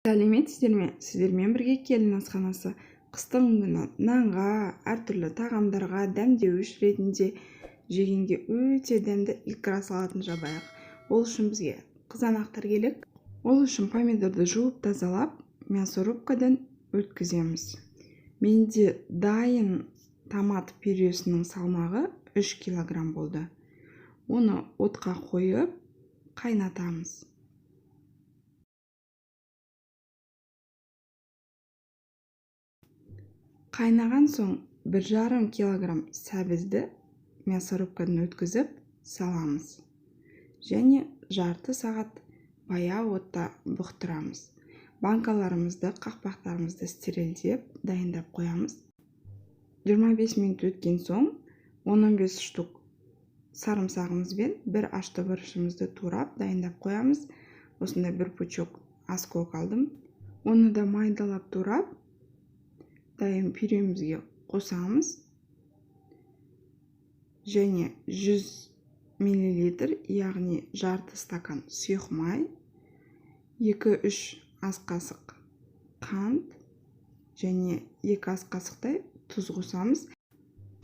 Сәлеметсіздер ме? Сіздермен бірге келін асханасы қыстың күні нанға, әртүрлі тағамдарға дәмдеуіш ретінде жегенге өте дәмді икра салатын жабайық. Ол үшін бізге қызанақтар керек. Ол үшін помидорды жуып тазалап, мясорубкадан өткіземіз. Менде дайын томат пюресінің салмағы 3 килограмм болды. Оны отқа қойып, қайнатамыз. Қайнаған соң 1,5 килограмм сәбізді мясорубкадан өткізіп саламыз. Және жарты сағат баяу отта бұқтырамыз. Банкаларымызды, қақпақтарымызды стерилдеп, дайындап қоямыз. 25 минут өткен соң 15 штук сарымсағымызбен бір ашты бұрышымызды турап дайындап қоямыз. Осында бір пучок аскөк алдым. Оны да майдалап турап дайын пюремізге қосамыз. Және 100 мл, яғни жарты стакан сұйық май, 2-3 ас қасық қант және 2 ас қасықтай тұз қосамыз.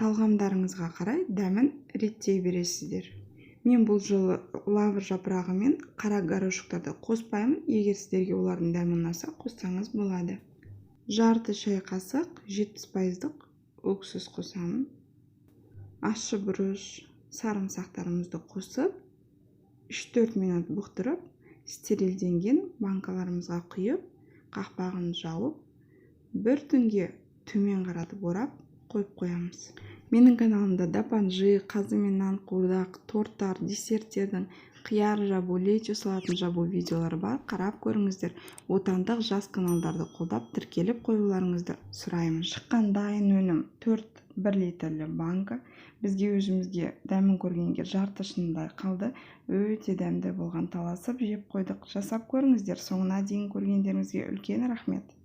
Талғамдарыңызға қарай дәмін реттей бересіздер. Мен бұл жолы лавр жапырағы мен қара горошектарды қоспаймын. Егер сіздерге олардың дәмі ұнаса, қоссаңыз болады. Жарты шай қасық 70% өксіз қосамын. Ащы бұрыш, сарымсақтарымызды қосып, 3-4 минут бұқтырып, стерилденген банкаларымызға құйып, қақпағын жауып, бір түнге төмен қаратып орап қойып қоямыз. Менің каналымда дапанжы, қазы мен нан қуырдақ, торттар, десерттердің қияр жабу, лечо салатын жабу видеолары бар. Қарап көріңіздер. Отандық жас каналдарды қолдап тіркеліп қоюларыңызды сұраймын. Шыққан дайын өнім 4-1 литрлі банка. Бізге өзімізге дәмін көргенге жарты шындай қалды. Өте дәмді болған, таласып жеп қойдық. Жасап көріңіздер. Соңына дейін көргендеріңізге үлкен рахмет.